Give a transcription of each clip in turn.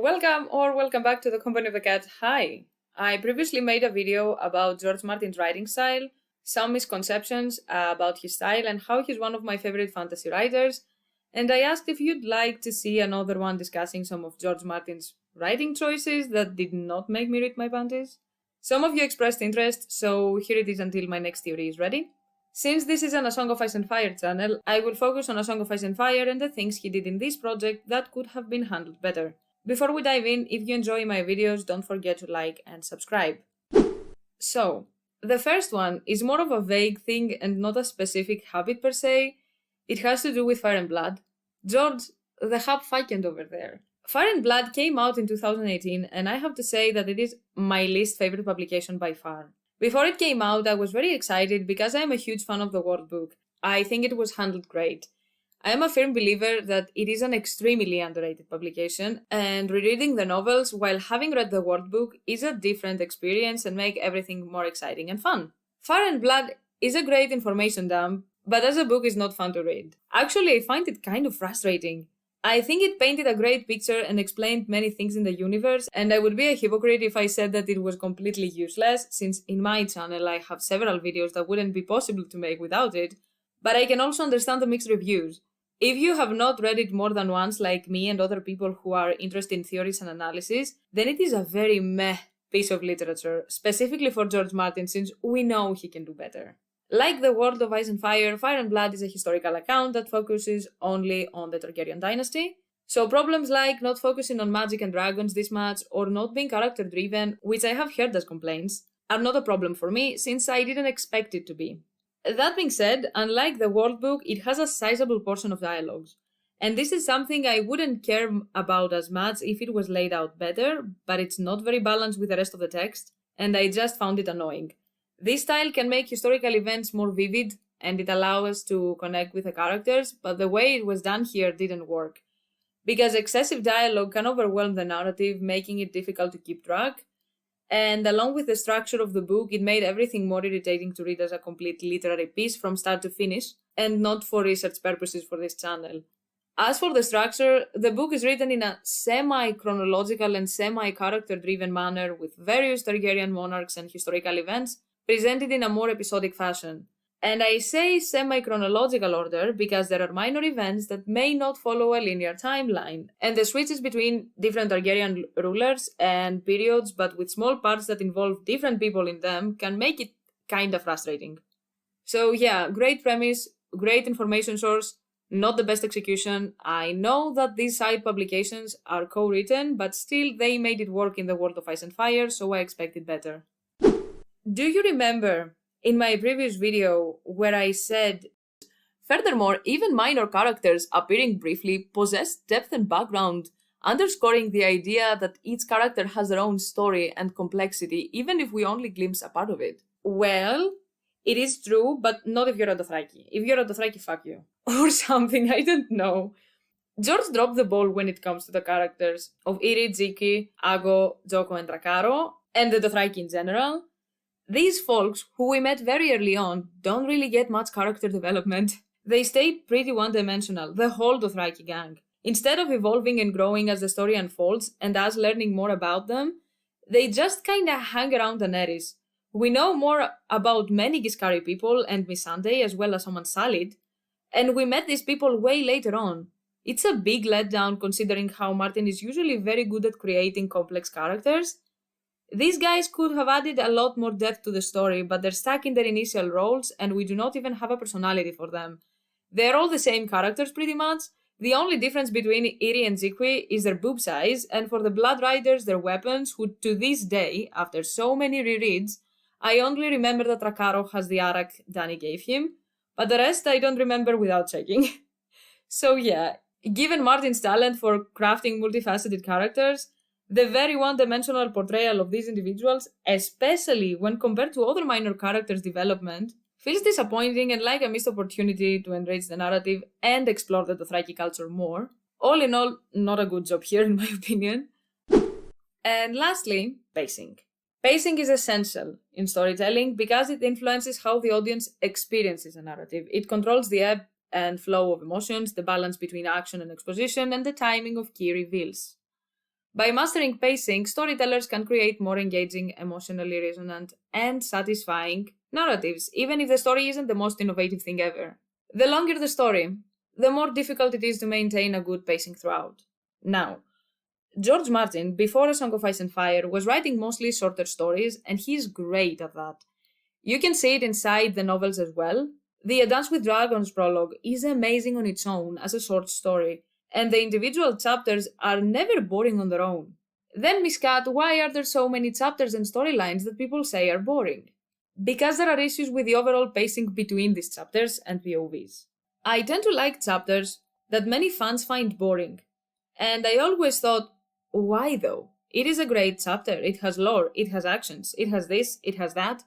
Welcome back to the Company of the Cat. Hi! I previously made a video about George Martin's writing style, some misconceptions about his style, and how he's one of my favorite fantasy writers. And I asked if you'd like to see another one discussing some of George Martin's writing choices that did not make me read my panties. Some of you expressed interest, so here it is until my next theory is ready. Since this is an A Song of Ice and Fire channel, I will focus on A Song of Ice and Fire and the things he did in this project that could have been handled better. Before we dive in, if you enjoy my videos, don't forget to like and subscribe. So, the first one is more of a vague thing and not a specific habit per se. It has to do with Fire and Blood. George, the hub vacant over there. Fire and Blood came out in 2018 and I have to say that it is my least favorite publication by far. Before it came out, I was very excited because I am a huge fan of the World Book. I think it was handled great. I am a firm believer that it is an extremely underrated publication, and rereading the novels while having read the World Book is a different experience and make everything more exciting and fun. Fire and Blood is a great information dump, but as a book is not fun to read. Actually, I find it kind of frustrating. I think it painted a great picture and explained many things in the universe, and I would be a hypocrite if I said that it was completely useless, since in my channel I have several videos that wouldn't be possible to make without it, but I can also understand the mixed reviews. If you have not read it more than once like me and other people who are interested in theories and analysis, then it is a very meh piece of literature, specifically for George Martin since we know he can do better. Like The World of Ice and Fire, Fire and Blood is a historical account that focuses only on the Targaryen dynasty. So problems like not focusing on magic and dragons this much, or not being character-driven, which I have heard as complaints, are not a problem for me since I didn't expect it to be. That being said, unlike the World Book, it has a sizable portion of dialogues. And this is something I wouldn't care about as much if it was laid out better, but it's not very balanced with the rest of the text, and I just found it annoying. This style can make historical events more vivid, and it allows us to connect with the characters, but the way it was done here didn't work. Because excessive dialogue can overwhelm the narrative, making it difficult to keep track, and along with the structure of the book, it made everything more irritating to read as a complete literary piece from start to finish, and not for research purposes for this channel. As for the structure, the book is written in a semi-chronological and semi-character-driven manner with various Targaryen monarchs and historical events, presented in a more episodic fashion. And I say semi-chronological order because there are minor events that may not follow a linear timeline, and the switches between different Targaryen rulers and periods, but with small parts that involve different people in them, can make it kinda frustrating. So yeah, great premise, great information source, not the best execution. I know that these side publications are co-written, but still they made it work in the World of Ice and Fire, so I expected better. Do you remember in my previous video where I said, furthermore, even minor characters appearing briefly possess depth and background, underscoring the idea that each character has their own story and complexity, even if we only glimpse a part of it? Well, it is true, but not if you're a Dothraki. If you're a Dothraki, fuck you. Or something, I don't know. George dropped the ball when it comes to the characters of Iri, Ziki, Ago, Joko, and Rakaro, and the Dothraki in general. These folks, who we met very early on, don't really get much character development. They stay pretty one-dimensional, the whole Dothraki gang. Instead of evolving and growing as the story unfolds, and us learning more about them, they just kinda hang around Daenerys. We know more about many Giscari people and Missandei as well as Oman Salid, and we met these people way later on. It's a big letdown considering how Martin is usually very good at creating complex characters. These guys could have added a lot more depth to the story, but they're stuck in their initial roles and we do not even have a personality for them. They're all the same characters pretty much. The only difference between Iri and Zikwi is their boob size, and for the Blood Riders, their weapons, who to this day, after so many rereads, I only remember that Rakaro has the arak Dany gave him, but the rest I don't remember without checking. So yeah, given Martin's talent for crafting multifaceted characters, the very one-dimensional portrayal of these individuals, especially when compared to other minor characters' development, feels disappointing and like a missed opportunity to enrich the narrative and explore the Dothraki culture more. All in all, not a good job here in my opinion. And lastly, pacing. Pacing is essential in storytelling because it influences how the audience experiences a narrative. It controls the ebb and flow of emotions, the balance between action and exposition, and the timing of key reveals. By mastering pacing, storytellers can create more engaging, emotionally resonant, and satisfying narratives, even if the story isn't the most innovative thing ever. The longer the story, the more difficult it is to maintain a good pacing throughout. Now, George Martin, before A Song of Ice and Fire, was writing mostly shorter stories, and he's great at that. You can see it inside the novels as well. The A Dance with Dragons prologue is amazing on its own as a short story, and the individual chapters are never boring on their own. Then, Miss Cat, why are there so many chapters and storylines that people say are boring? Because there are issues with the overall pacing between these chapters and POVs. I tend to like chapters that many fans find boring, and I always thought, why though? It is a great chapter, it has lore, it has actions, it has this, it has that.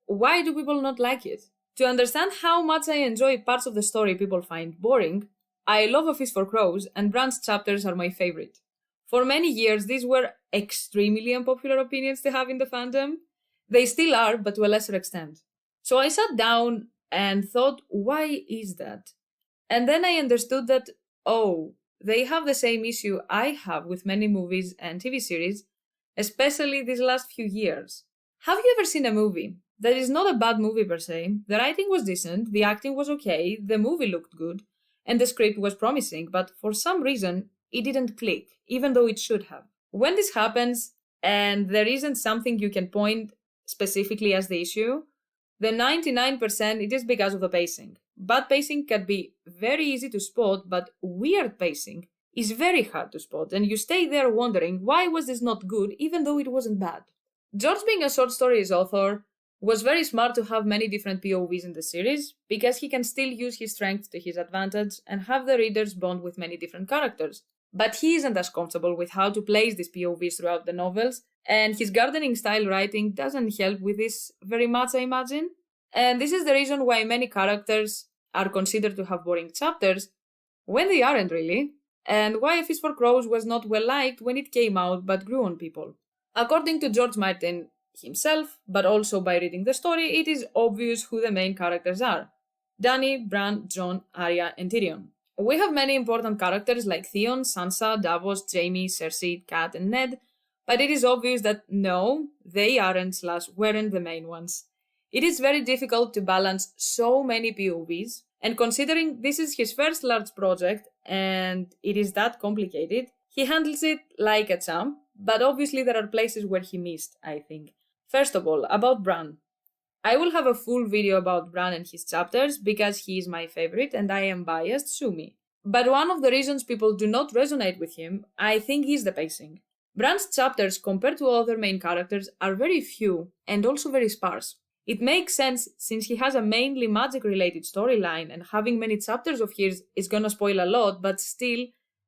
Why do people not like it? To understand how much I enjoy parts of the story people find boring, I love A Feast for Crows, and Bran's chapters are my favorite. For many years, these were extremely unpopular opinions to have in the fandom. They still are, but to a lesser extent. So I sat down and thought, why is that? And then I understood that, oh, they have the same issue I have with many movies and TV series, especially these last few years. Have you ever seen a movie that is not a bad movie per se? The writing was decent, the acting was okay, the movie looked good, and the script was promising, but for some reason, it didn't click, even though it should have. When this happens, and there isn't something you can point specifically as the issue, the 99% it is because of the pacing. Bad pacing can be very easy to spot, but weird pacing is very hard to spot, and you stay there wondering why was this not good even though it wasn't bad. George, being a short stories author, was very smart to have many different POVs in the series, because he can still use his strength to his advantage and have the readers bond with many different characters. But he isn't as comfortable with how to place these POVs throughout the novels, and his gardening style writing doesn't help with this very much, I imagine. And this is the reason why many characters are considered to have boring chapters, when they aren't really, and why A Feast for Crows was not well liked when it came out but grew on people. According to George Martin himself, but also by reading the story, it is obvious who the main characters are: Dany, Bran, Jon, Arya, and Tyrion. We have many important characters like Theon, Sansa, Davos, Jaime, Cersei, Kat, and Ned, but it is obvious that no, they aren't/weren't the main ones. It is very difficult to balance so many POVs, and considering this is his first large project and it is that complicated, he handles it like a champ, but obviously there are places where he missed, I think. First of all, about Bran. I will have a full video about Bran and his chapters because he is my favorite and I am biased, sue me. But one of the reasons people do not resonate with him, I think, is the pacing. Bran's chapters compared to other main characters are very few and also very sparse. It makes sense since he has a mainly magic-related storyline, and having many chapters of his is gonna spoil a lot, but still,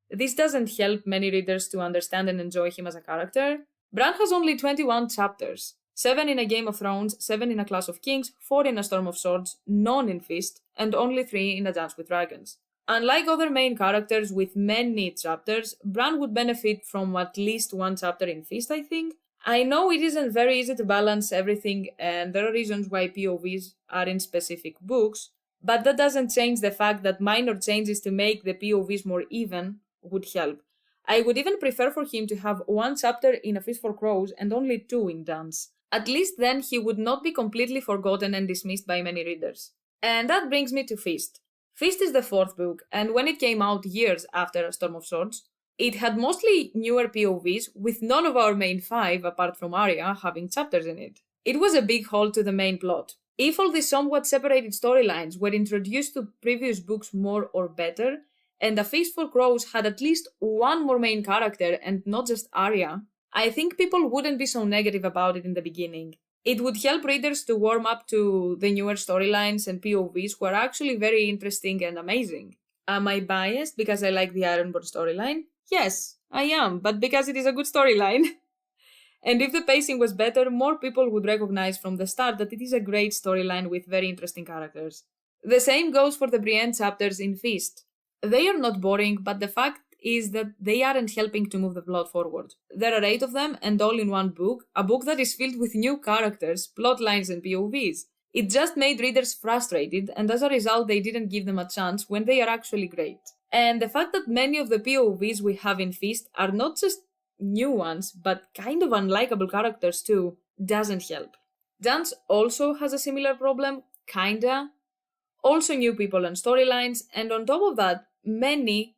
this doesn't help many readers to understand and enjoy him as a character. Bran has only 21 chapters, 7 in A Game of Thrones, 7 in A Clash of Kings, 4 in A Storm of Swords, none in Feast, and only 3 in A Dance with Dragons. Unlike other main characters with many chapters, Bran would benefit from at least 1 chapter in Feast, I think. I know it isn't very easy to balance everything, and there are reasons why POVs are in specific books, but that doesn't change the fact that minor changes to make the POVs more even would help. I would even prefer for him to have 1 chapter in A Feast for Crows and only 2 in Dance. At least then he would not be completely forgotten and dismissed by many readers. And that brings me to Feast. Feast is the 4th book, and when it came out years after A Storm of Swords, it had mostly newer POVs, with none of our main 5, apart from Arya, having chapters in it. It was a big hole to the main plot. If all these somewhat separated storylines were introduced to previous books more or better, and A Feast for Crows had at least 1 more main character and not just Arya, I think people wouldn't be so negative about it in the beginning. It would help readers to warm up to the newer storylines and POVs who are actually very interesting and amazing. Am I biased because I like the Ironborn storyline? Yes, I am, but because it is a good storyline. And if the pacing was better, more people would recognize from the start that it is a great storyline with very interesting characters. The same goes for the Brienne chapters in Feast. They are not boring, but the fact is that they aren't helping to move the plot forward. There are 8 of them, and all in one book, a book that is filled with new characters, plot lines, and POVs. It just made readers frustrated, and as a result they didn't give them a chance when they are actually great. And the fact that many of the POVs we have in Feast are not just new ones, but kind of unlikable characters too, doesn't help. Dance also has a similar problem, kinda. Also new people and storylines, and on top of that, many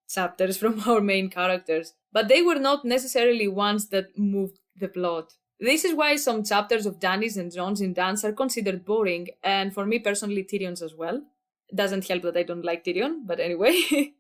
chapters from our main characters. But they were not necessarily ones that moved the plot. This is why some chapters of Dany's and Jon's in Dance are considered boring, and for me personally, Tyrion's as well. Doesn't help that I don't like Tyrion, but anyway.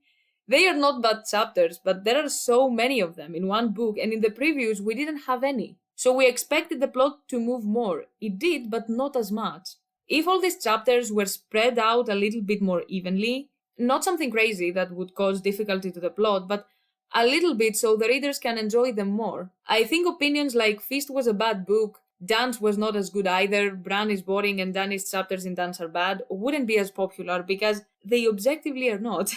They are not bad chapters, but there are so many of them in one book, and in the previews we didn't have any. So we expected the plot to move more. It did, but not as much. If all these chapters were spread out a little bit more evenly, not something crazy that would cause difficulty to the plot, but a little bit so the readers can enjoy them more. I think opinions like Feast was a bad book, Dance was not as good either, Bran is boring and Dany's chapters in Dance are bad wouldn't be as popular because they objectively are not.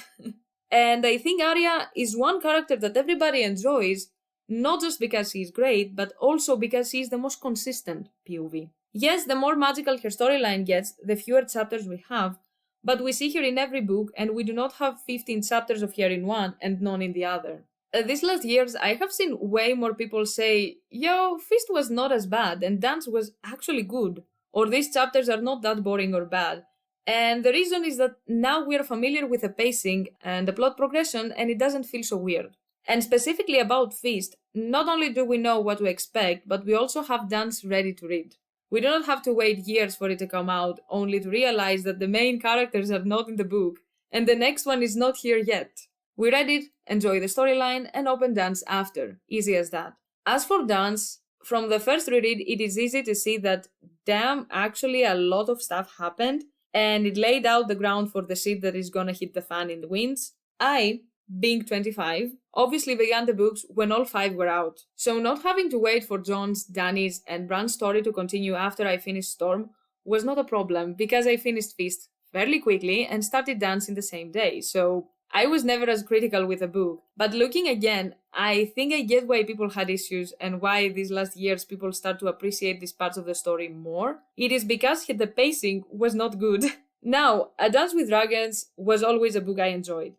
And I think Arya is one character that everybody enjoys, not just because she's great, but also because she's the most consistent POV. Yes, the more magical her storyline gets, the fewer chapters we have, but we see her in every book and we do not have 15 chapters of her in one and none in the other. These last years, I have seen way more people say, yo, Feast was not as bad and Dance was actually good, or these chapters are not that boring or bad. And the reason is that now we are familiar with the pacing and the plot progression and it doesn't feel so weird. And specifically about Feast, not only do we know what to expect, but we also have Dance ready to read. We do not have to wait years for it to come out, only to realize that the main characters are not in the book, and the next one is not here yet. We read it, enjoy the storyline, and open Dance after. Easy as that. As for Dance, from the first reread, it is easy to see that, damn, actually a lot of stuff happened, and it laid out the ground for the shit that is gonna hit the fan in the winds. I, being 25, obviously began the books when all 5 were out. So not having to wait for Jon's, Dany's, and Bran's story to continue after I finished Storm was not a problem because I finished Feast fairly quickly and started Dance in the same day, so I was never as critical with a book. But looking again, I think I get why people had issues and why these last years people start to appreciate these parts of the story more. It is because the pacing was not good. Now, A Dance with Dragons was always a book I enjoyed.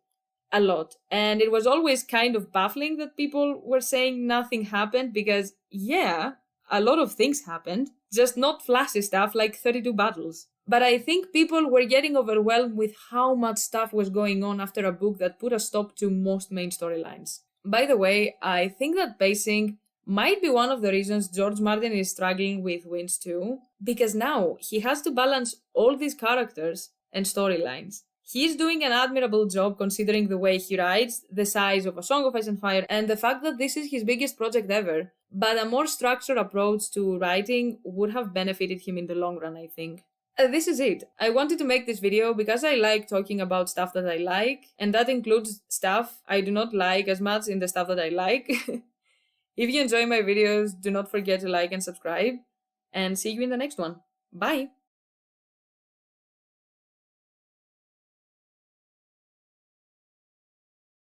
A lot. And it was always kind of baffling that people were saying nothing happened because, yeah, a lot of things happened, just not flashy stuff like 32 battles. But I think people were getting overwhelmed with how much stuff was going on after a book that put a stop to most main storylines. By the way, I think that pacing might be one of the reasons George Martin is struggling with Winds 2, because now he has to balance all these characters and storylines. He's doing an admirable job considering the way he writes, the size of A Song of Ice and Fire, and the fact that this is his biggest project ever. But a more structured approach to writing would have benefited him in the long run, I think. This is it. I wanted to make this video because I like talking about stuff that I like, and that includes stuff I do not like as much in the stuff that I like. If you enjoy my videos, do not forget to like and subscribe, and see you in the next one. Bye!